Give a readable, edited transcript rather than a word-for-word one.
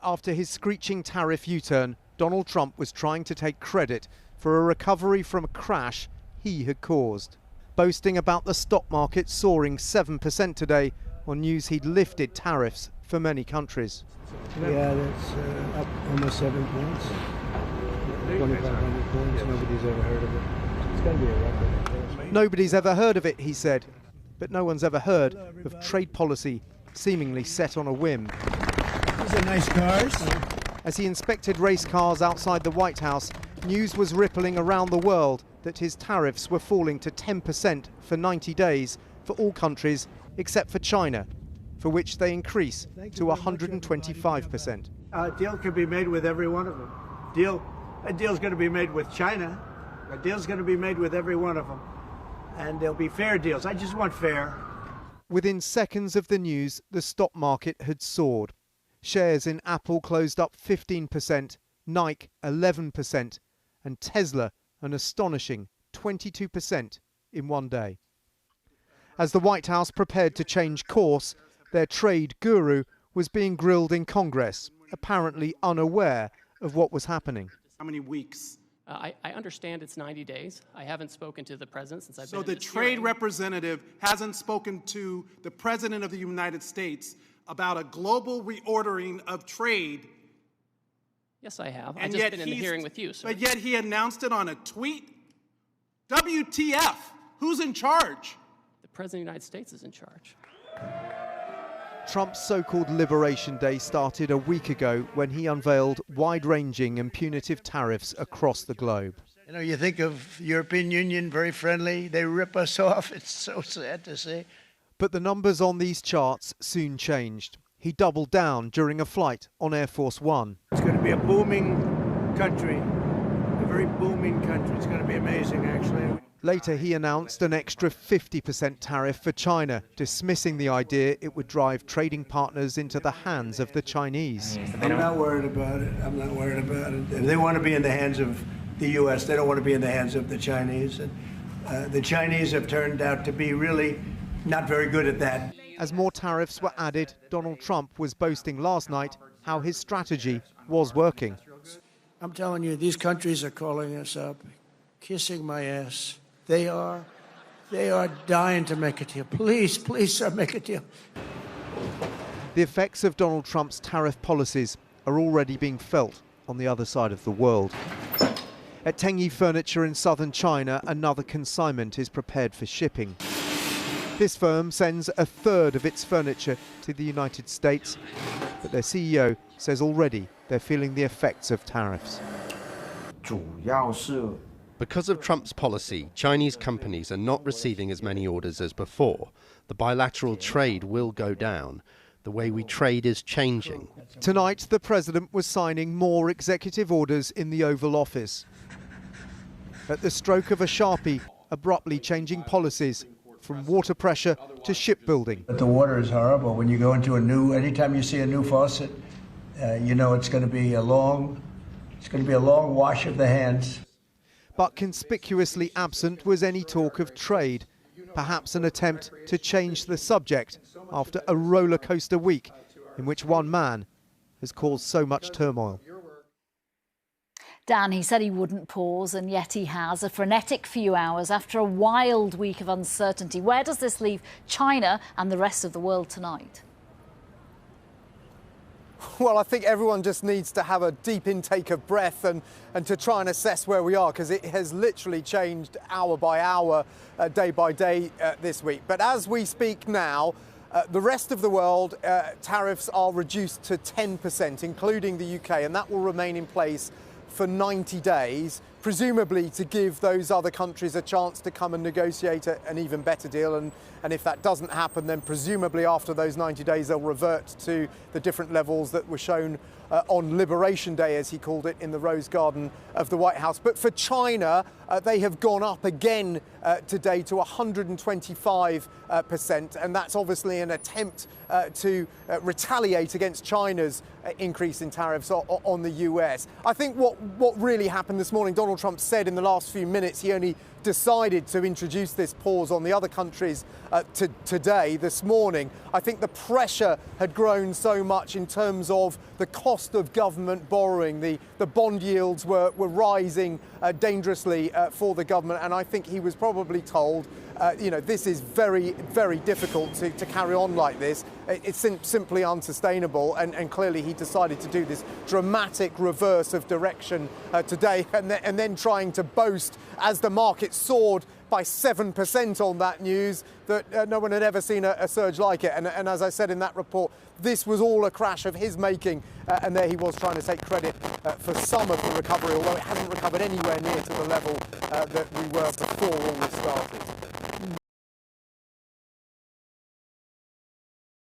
after his screeching tariff U-turn, Donald Trump was trying to take credit for a recovery from a crash he had caused, boasting about the stock market soaring 7% today on news he'd lifted tariffs for many countries. Yeah, that's up almost 7 points. 2,500 points. Nobody's ever heard of it. It's going to be a record. Nobody's ever heard of it, he said. But no one's ever heard of trade policy seemingly set on a whim. These are nice cars. As he inspected race cars outside the White House, news was rippling around the world that his tariffs were falling to 10% for 90 days for all countries except for China, for which they increase to 125%. A deal could be made with every one of them. A deal's going to be made with China. A deal's going to be made with every one of them. And there'll be fair deals. I just want fair. Within seconds of the news, the stock market had soared. Shares in Apple closed up 15%, Nike 11%, and Tesla an astonishing 22% in one day. As the White House prepared to change course, their trade guru was being grilled in Congress, apparently unaware of what was happening. How many weeks? I understand it's 90 days. I haven't spoken to the president since I've been So the trade representative hasn't spoken to the president of the United States about a global reordering of trade. Yes, I have. I've just been in the hearing with you, sir. But yet he announced it on a tweet? WTF? Who's in charge? The president of the United States is in charge. Trump's so-called Liberation Day started a week ago when he unveiled wide-ranging and punitive tariffs across the globe. You know, you think of the European Union, very friendly. They rip us off. It's so sad to see. But the numbers on these charts soon changed. He doubled down during a flight on Air Force One. It's going to be a booming country, a very booming country. It's going to be amazing, actually. Later, he announced an extra 50% tariff for China, dismissing the idea it would drive trading partners into the hands of the Chinese. I'm not worried about it. I'm not worried about it. If they want to be in the hands of the U.S., they don't want to be in the hands of the Chinese. And the Chinese have turned out to be really not very good at that. As more tariffs were added, Donald Trump was boasting last night how his strategy was working. I'm telling you, these countries are calling us up, kissing my ass. They are dying to make a deal. Please, please, sir, make a deal. The effects of Donald Trump's tariff policies are already being felt on the other side of the world. At Tengyi Furniture in southern China, another consignment is prepared for shipping. This firm sends a third of its furniture to the United States, but their CEO says already they're feeling the effects of tariffs. Because of Trump's policy, Chinese companies are not receiving as many orders as before. The bilateral trade will go down. The way we trade is changing. Tonight, the president was signing more executive orders in the Oval Office. At the stroke of a Sharpie, abruptly changing policies from water pressure to shipbuilding. But the water is horrible. When you go into anytime you see a new faucet, you know it's going to be a long wash of the hands. But conspicuously absent was any talk of trade, perhaps an attempt to change the subject after a roller coaster week in which one man has caused so much turmoil. Dan, he said he wouldn't pause, and yet he has. A frenetic few hours after a wild week of uncertainty. Where does this leave China and the rest of the world tonight? Well, I think everyone just needs to have a deep intake of breath and to try and assess where we are, because it has literally changed hour by hour, day by day this week. But as we speak now, the rest of the world, tariffs are reduced to 10%, including the UK, and that will remain in place for 90 days, presumably to give those other countries a chance to come and negotiate an even better deal. And if that doesn't happen, then presumably after those 90 days, they'll revert to the different levels that were shown on Liberation Day, as he called it, in the Rose Garden of the White House. But for China, they have gone up again today to 125%, and that's obviously an attempt to retaliate against China's increase in tariffs on the US. I think what really happened this morning, Donald Trump said in the last few minutes he only decided to introduce this pause on the other countries today, this morning, I think the pressure had grown so much in terms of the cost of government borrowing. The bond yields were rising dangerously for the government, and I think he was probably told, this is very, very difficult to carry on like this. It's simply unsustainable, and clearly he decided to do this dramatic reverse of direction today, and then trying to boast, as the market soared by 7% on that news, that no one had ever seen a surge like it. And as I said in that report, this was all a crash of his making, and there he was trying to take credit for some of the recovery, although it hasn't recovered anywhere near to the level that we were before all this started.